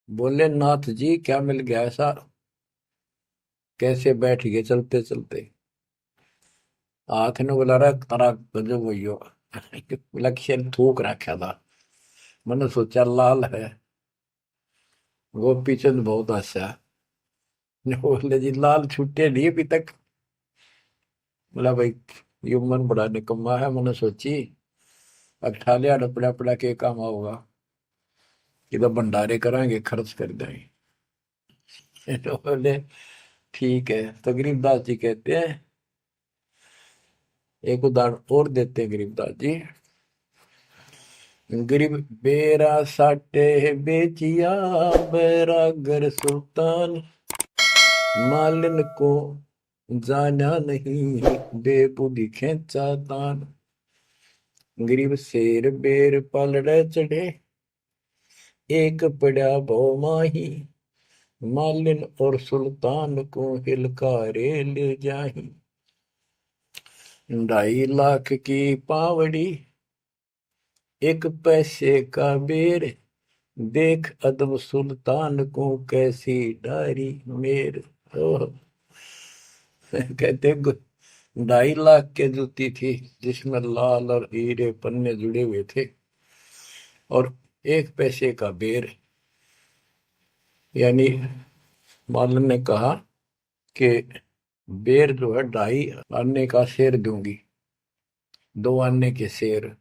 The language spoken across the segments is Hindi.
बोले नाथ जी क्या मिल गया ऐसा, कैसे बैठ गए चलते चलते। हाथ ने बुला रहा तारा गजब भैया। लक्ष्य थूक रखा था। मैंने सोचा लाल है। गोपी चंद बहुत हंसा। बोले जी लाल छुट्टे नहीं अभी तक। बोला भाई ये मन बड़ा निकम्मा है। मैंने सोची अब ठा लिया डपड़ा पड़ा के काम होगा कि तो भंडारे कराएंगे खर्च कर देंगे। तो बोले ठीक है। तो गरीबदास जी कहते हैं, एक उदाहरण और देते हैं गरीबदास जी। गरीब बेरा साटे बेचिया बैरागर सुल्तान, मालिन को जाना नहीं बेबुद्धि खेचा तान। गरीब शेर बेर पलड़े चढ़े, एक पड़ा भो माही, मालिन और सुल्तान को हिलकारे ले जाही। 2.5 लाख की पावड़ी, एक पैसे का बेर, देख अदब सुल्तान को कैसी डारी मेर। ओह, कहते 2.5 लाख के जूती थी जिसमें लाल और हीरे पन्ने जुड़े हुए थे, और 1 पैसे का बेर। यानी मालन ने कहा कि बेर जो है 2.5 आने का शेर दूंगी, 2 आने के शेर।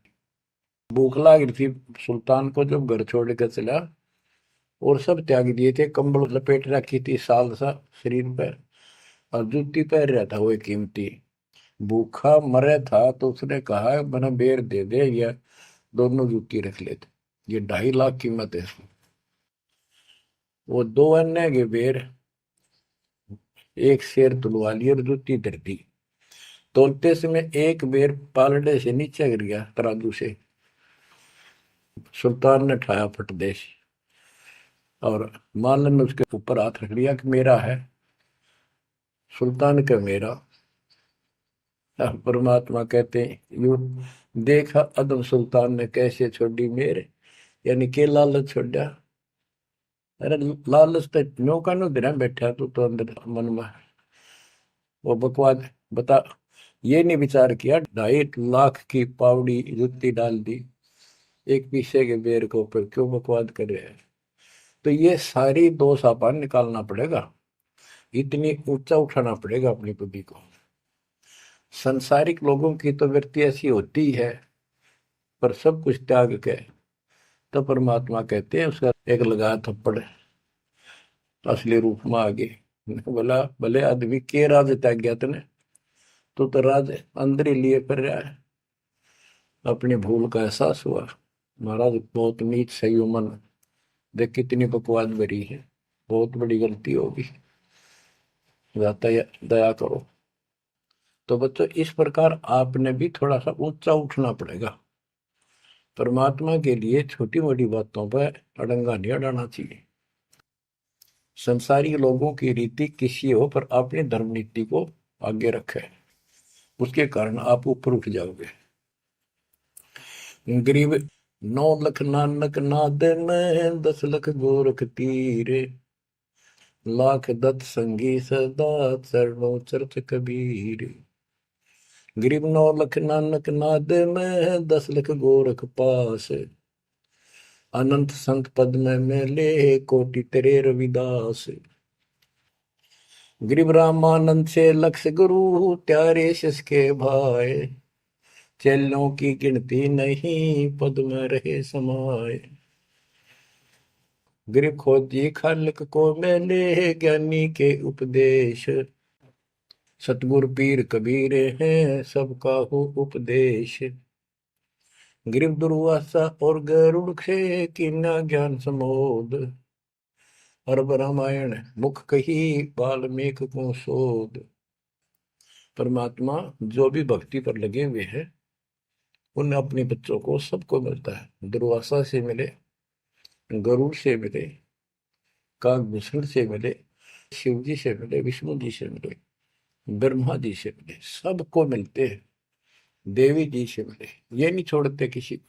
भूख लाग रही थी सुल्तान को जब घर छोड़ कर चला, और सब त्याग दिए थे, कंबल लपेट रखी थी साल सा शरीर पर, और जूती पहन रहा था वो कीमती। भूखा मरे था तो उसने कहा मैंने बेर दे दे या दोनों जूती रख लेते। ये 2.5 लाख कीमत है इसकी। वो 2 अन्य के बेर, एक शेर तुलवा लिया और जूती धर दी। तोलते समय एक बेर पालड़े से नीचे गिर गया तराजू से। सुल्तान ने ठाया फटदेश, और मालन ने उसके ऊपर हाथ रख लिया कि मेरा है। सुल्तान का मेरा। परमात्मा कहते हैं यू देखा अदम सुल्तान ने कैसे छोड़ी मेरे, यानी के लालच छोड़ा। अरे लालच तो नौका नो दिन बैठा तू तो अंदर मन में वो बकवाद बता। ये नहीं विचार किया 2.5 लाख की पावड़ी जुत्ती डाल दी एक पीछे के बेर के ऊपर, क्यों बकवाद कर रहे हैं। तो ये सारी दोष अपन निकालना पड़ेगा, इतनी ऊंचा उठाना पड़ेगा अपनी बुद्धि को। संसारिक लोगों की तो वृत्ति ऐसी होती है, पर सब कुछ त्याग के तो परमात्मा कहते हैं उसका एक लगा थप्पड़ असली रूप में आ गए। बोला भले आदमी के राज त्याग गया तने, तो राज अंदर ही लिए फिर रहा है। अपनी भूल का एहसास हुआ, महाराज बहुत नीच सही मन, देख कितनी बकवाद भरी है, बहुत बड़ी गलती होगी, दया करो। तो बच्चों इस प्रकार आपने भी थोड़ा सा ऊंचा उठना पड़ेगा। परमात्मा के लिए छोटी मोटी बातों पर अड़ंगा नहीं अड़ाना चाहिए। संसारी लोगों की रीति किसी हो, पर अपनी धर्म नीति को आगे रखे, उसके कारण आप ऊपर उठ जाओगे। गरीब 9 लाख नानक नाद में 10 लाख गोरख तीरे, लाख दत्त संगी सदा चरणों चरत कबीर। गरीब 9 लाख नानक नाद में 10 लाख गोरख पास, अनंत संत पद में मेले कोटि तेरे रविदास। गरीब रामानंद से लक्ष्य गुरु त्यारे शिष के भाई, चेलों की गिनती नहीं पद में रहे समाये। गरीब खोजी खालिक को मेले ज्ञानी के उपदेश, सतगुरु पीर कबीर हैं सबका हो उपदेश। गरीब दुर्वासा और गरुड़ से कीना ज्ञान समोद, अरब रामायण मुख कही वाल्मीकि को शोध। परमात्मा जो भी भक्ति पर लगे हुए हैं उन अपने बच्चों को सबको मिलता है। दुर्वासा से मिले, गरुड़ से मिले, काकभूषण से मिले, शिव जी से मिले, विष्णु जी से मिले, ब्रह्मा जी से मिले, सबको मिलते हैं। देवी जी से मिले, ये नहीं छोड़ते किसी को।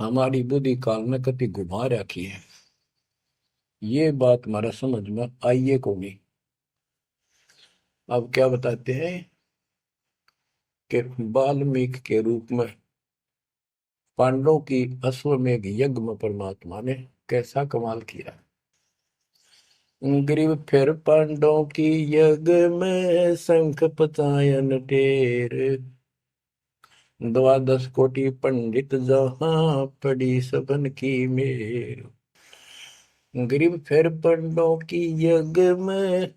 हमारी बुद्धि काल में कति घुमा रखी है। ये बात हमारा समझ में आइए को नहीं। अब क्या बताते हैं कि वाल्मीकि के रूप में पांडवों की अश्वमेध यज्ञ में परमात्मा ने कैसा कमाल किया। ग्रीव फिर पांडवों की यज्ञ में शंख पचायन टेर, द्वादश कोटि पंडित जहां पड़ी सबन की मेर। ग्रीव फिर पांडवों की यज्ञ में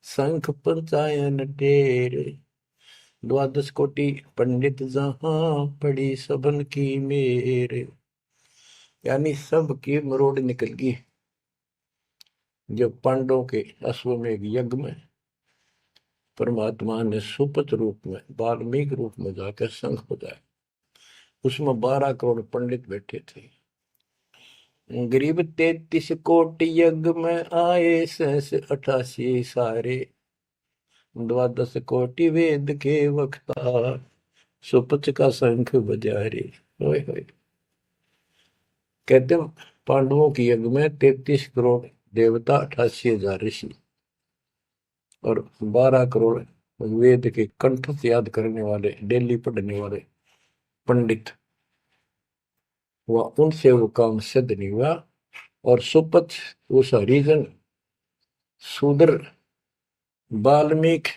शंख पचायन टेर, द्वादश कोटि पंडित जहां पड़ी सबन की मेर। यानी सब की मरोड़ निकल गई जब पांडवों के अश्वमेध यज्ञ में परमात्मा ने सुपत रूप में वाल्मीकि रूप में जाकर शंख बजाया। उसमें 12 करोड़ पंडित बैठे थे। गरीब 33 कोटि यज्ञ में आए सहस 88 सारे, द्वादश कोटि वेद के वक्ता सुपच का शंख बजा रे। होय होय। कहते पांडवों की यज्ञ में 33 करोड़ देवता, 88,000 ऋषि और 12 करोड़ वेद के कंठ से याद करने वाले, डेली पढ़ने वाले पंडित, वह उनसे वो काम सिद्ध नहीं हुआ। और सुपथ उस हरिजन शूद्र वाल्मीकि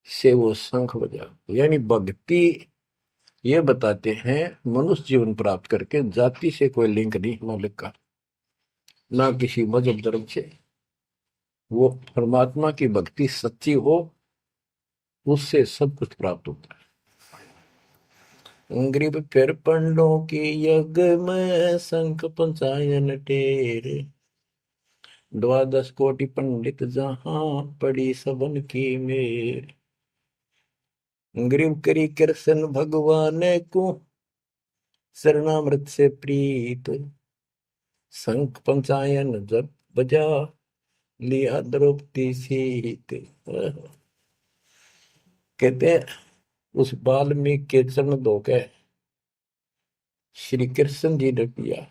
से वो शंख बजा। यानी भक्ति ये बताते हैं मनुष्य जीवन प्राप्त करके जाति से कोई लिंक नहीं मौलिक का, ना किसी मजहब धर्म से। वो परमात्मा की भक्ति सच्ची हो, उससे सब कुछ प्राप्त होता है। ग्रीब फिर पंडों की यज्ञ में शंख पंचायन टेर, द्वादश कोटि पंडित जहां पड़ी सबन की मेर। ग्रीव करी कृष्ण भगवान को शरणामृत से प्रीत, शंख पंचायन जब बजा लिया द्रौपदी सीत। कहते हैं उस वाल्मीकि के चरण धोके श्री कृष्ण जी ने पिया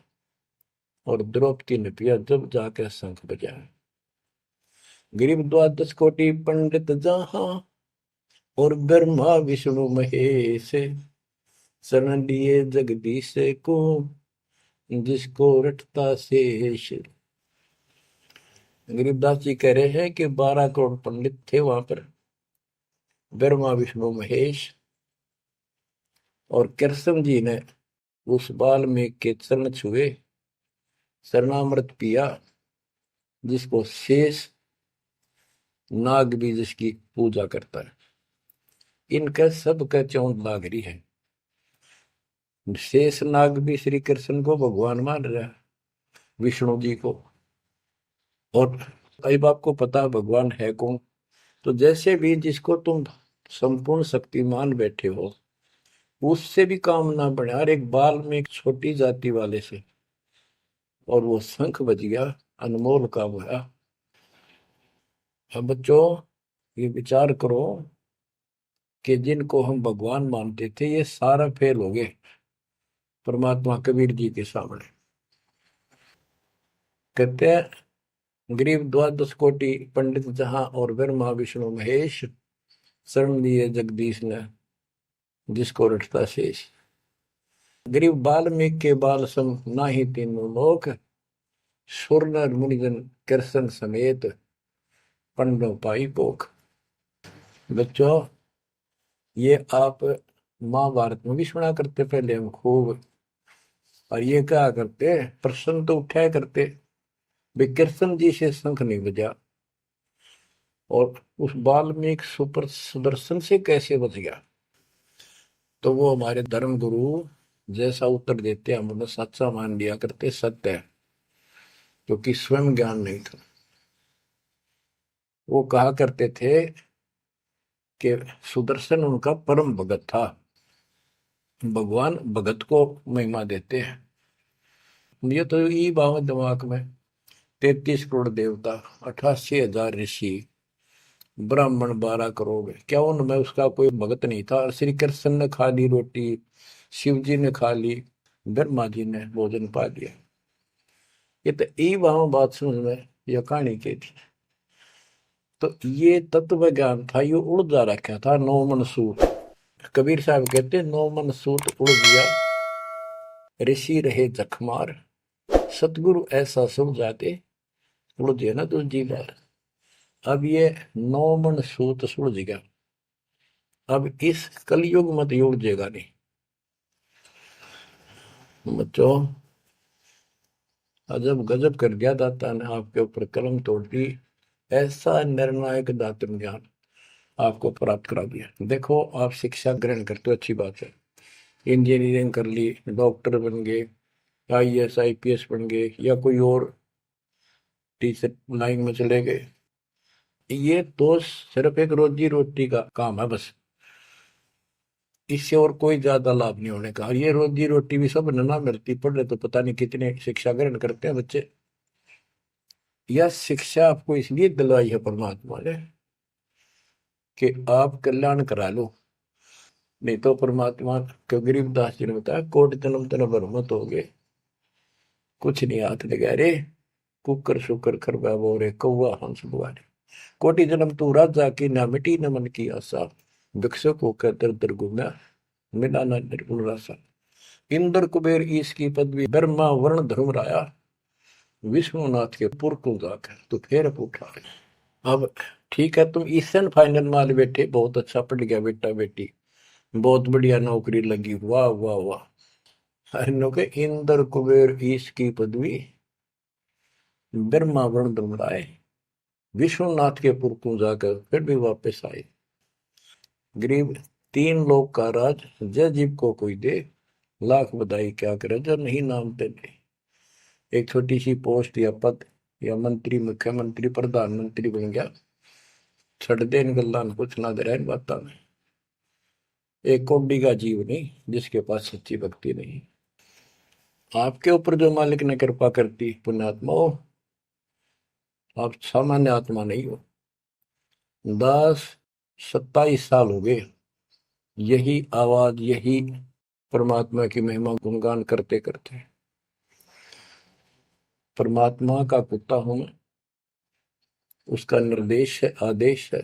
और द्रौपदी ने पिया जब जाकर शंख बजा। गरीब द्वादश कोटि पंडित जहां और ब्रह्मा विष्णु महेश, शरण लिए जगदीश को जिसको रटता शेष। गरीबदास जी कह रहे हैं कि 12 करोड़ पंडित थे वहां पर, ब्रह्मा विष्णु महेश, और कृष्ण जी ने उस वाल्मीकि के चरण छुए, शरणामृत पिया, जिसको शेष नाग भी जिसकी पूजा करता है। इनका सबका चौंध लाग रही है। शेष नाग भी श्री कृष्ण को भगवान मान रहा है, विष्णु जी को। और अब आपको पता भगवान है कौन। तो जैसे भी जिसको तुम संपूर्ण शक्तिमान बैठे हो, उससे भी काम ना बने। हर एक बाल में एक छोटी जाति वाले से, और वो शंख बज गया, अनमोल काम हुआ। अब बच्चों ये विचार करो कि जिनको हम भगवान मानते थे ये सारा फेल हो गए परमात्मा कबीर जी के सामने। कहते हैं गरीब द्वादश कोटि पंडित जहां और ब्रह्मा विष्णु महेश, शरण लिए जगदीश ने जिसको रटता शेष। गरीब वाल्मीकि के बाल सम नाही तीनों लोक, सुर नर मुनिजन कृष्ण समेत पंडो पाई पोख। बच्चों ये आप महाभारत में भी सुना करते पहले हम खूब। और ये क्या करते प्रश्न तो उठाया करते भी कृष्ण जी से शंख नहीं बजा, और उस वाल्मीकि सुपर सुदर्शन से कैसे बच गया। तो वो हमारे धर्म गुरु जैसा उत्तर देते हम उन्हें सच्चा मान लिया करते, सत्य है, क्योंकि स्वयं ज्ञान नहीं था। वो कहा करते थे कि सुदर्शन उनका परम भगत था। भगवान भगत को महिमा देते हैं। ये तो ये भाव दिमाग में 33 करोड़ देवता, 88,000 ऋषि, ब्राह्मण 12 करोड़, क्या उनमें उसका कोई भगत नहीं था। श्री कृष्ण ने खा ली रोटी, शिव जी ने खा ली, ब्रह्मा जी ने भोजन पा लिया। ये तो ई वहां बात समझ में यह कहानी की थी। तो ये तत्व ज्ञान था, ये उड़ जा रखा था नौ मन सूत। कबीर साहब कहते नौ मन सूत उड़ गया, ऋषि रहे जखमार, सतगुरु ऐसा सब जाते उड़ गया ना दूजी बार। अब ये नौ मन सूत सुलझ गया, अब इस कलयुग मत उड़जेगा नहीं बच्चों। अजब गजब कर दिया दाता ने आपके ऊपर कलम तोड़ दी, ऐसा निर्णायक दातन ज्ञान आपको प्राप्त करा दिया। देखो आप शिक्षा ग्रहण करते हो, अच्छी बात है, इंजीनियरिंग कर ली, डॉक्टर बन गए, आईएएस आईपीएस बन गए, या कोई और टीचर लाइन में चले गए, ये तो सिर्फ एक रोजी रोटी का काम है बस, इससे और कोई ज्यादा लाभ नहीं होने का। और ये रोजी रोटी भी सब ना मिलती, पढ़ रहे तो पता नहीं कितने शिक्षा ग्रहण करते हैं बच्चे। यह शिक्षा आपको इसलिए दिलवाई है परमात्मा ने कि आप कल्याण करा लो, नहीं तो परमात्मा को गरीबदास जी ने बताया कोट जन्म तन भर मत हो गए, कुछ नहीं हाथ लगा रे, कुकर शुकर खरबा बोरे कौआ हंस बुआरे, कोटि जन्म तू राजा की ना मिटी न मन की आशा, भिक्षुक होकर दर दर घूमा मिला ना निर्गुण रासा, इंद्र कुबेर ईश की पदवी ब्रह्मा वर्ण धर्म राया, विष्णुनाथ के पुर को जाकर तो फिर उठा। अब ठीक है, तुम ईसन फाइनल माल बैठे, बहुत अच्छा पढ़ गया बेटा बेटी, बहुत बढ़िया नौकरी लगी, वाह वाह वाह। अरे के इंद्र कुबेर ईश की पदवी ब्रह्मा वर्ण धर्म राय, विश्वनाथ के पुर को जाकर फिर भी वापस आए। गरीब तीन लोग का राज जय जीव को कोई दे, लाख बधाई क्या करे जो नहीं नाम तेरे। एक छोटी सी पोस्ट या पद या मंत्री मुख्यमंत्री प्रधानमंत्री बन गया, छड़ दे इन गल्ला कुछ ना दे रहा इन बातों में। एक कौड़ी का जीव नहीं जिसके पास सच्ची भक्ति नहीं। आपके ऊपर जो मालिक ने कृपा करती पुण्यात्मा हो, आप सामान्य आत्मा नहीं हो। 10-27 साल हो गए यही आवाज, यही परमात्मा की महिमा गुणगान करते करते। परमात्मा का कुत्ता हूं मैं, उसका निर्देश है, आदेश है,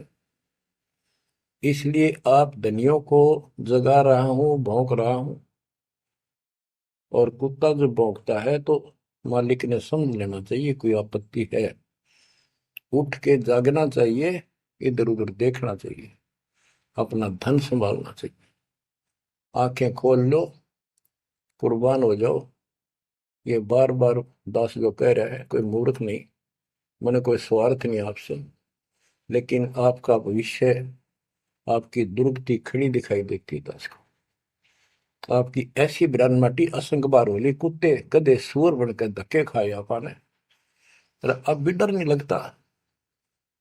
इसलिए आप धनियों को जगा रहा हूं, भौंक रहा हूं। और कुत्ता जब भौंकता है तो मालिक ने समझ लेना चाहिए कोई आपत्ति है, उठ के जागना चाहिए, इधर उधर देखना चाहिए, अपना धन संभालना चाहिए। आंखें खोल लो, कुर्बान हो जाओ। ये बार बार दास जो कह रहा है, कोई मूर्ख नहीं, मैंने कोई स्वार्थ नहीं आपसे, लेकिन आपका भविष्य, आपकी दुर्गति खड़ी दिखाई देती है दास को। आपकी ऐसी बिरान माटी असंग बार होली, कुत्ते कदे सुअर बनकर धक्के खाए आपने, अब भी डर नहीं लगता।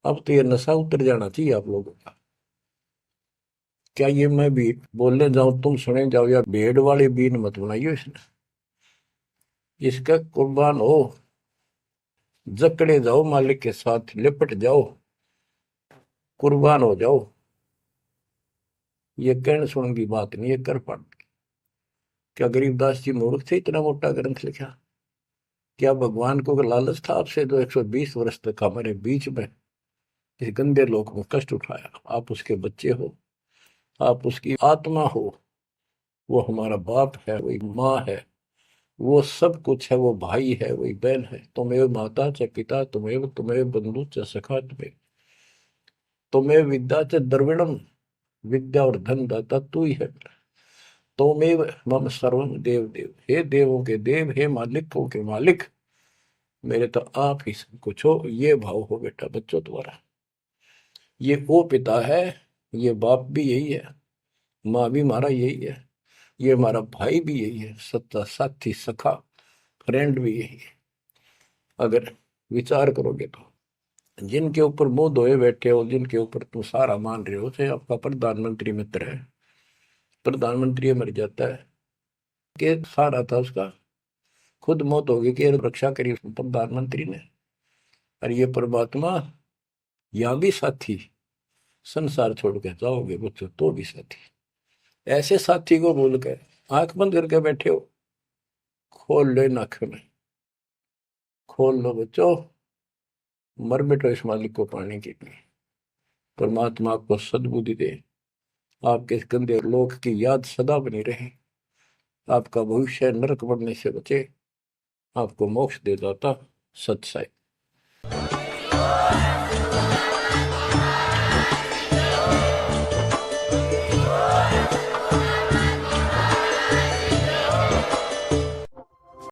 अब तो ये नशा उतर जाना चाहिए आप लोगों का। क्या ये मैं भी बोलने जाऊं तुम सुने जाओ, या भेड़ वाले बीन मत बनाइयो इसने, इसका कुर्बान हो, जकड़े जाओ मालिक के साथ, लिपट जाओ, कुर्बान हो जाओ। ये कहने सुन की बात नहीं, ये कर पड़। क्या गरीबदास जी मूर्ख थे इतना मोटा ग्रंथ लिखा? क्या भगवान को लालच था आपसे जो 120 वर्ष तक हमारे बीच में इस गंदे लोक में कष्ट उठाया? आप उसके बच्चे हो, आप उसकी आत्मा हो, वो हमारा बाप है, वही माँ है, वो सब कुछ है, वो भाई है, वही बहन है। तुम्हें माता च पिता, तुम्हें बंधु च सखा, तुम्हें विद्या च द्रविणम, विद्या और धन दाता तू ही है। तोमेव मम सर्वम देव देव, हे देवों के देव, हे मालिकों के मालिक, मेरे तो आप ही सब कुछ हो। ये भाव हो बेटा बच्चों तुम्हारा। ये वो पिता है, ये बाप भी यही है, माँ भी हमारा यही है, ये हमारा भाई भी यही है, सच्चा साथी सखा फ्रेंड भी यही है। अगर विचार करोगे तो जिनके ऊपर मुंह धोए बैठे हो, जिनके ऊपर तुम सारा मान रहे हो, चाहे आपका प्रधानमंत्री मित्र है, प्रधानमंत्री मर जाता है कि सारा था उसका, खुद मौत होगी कि रक्षा करी प्रधानमंत्री ने। और ये परमात्मा या भी साथी, संसार छोड़ के जाओगे बच्चों तो भी साथी। ऐसे साथी को भूल कर आंख बंद करके बैठे हो, खोल लो इन आंखों में, खोल लो बच्चों, मर मिटो इस मालिक को पाने के लिए। परमात्मा आपको सद्बुद्धि दे, आपके इस गंदे लोक की याद सदा बनी रहे, आपका भविष्य नरक बनने से बचे, आपको मोक्ष दे दाता। सत साई।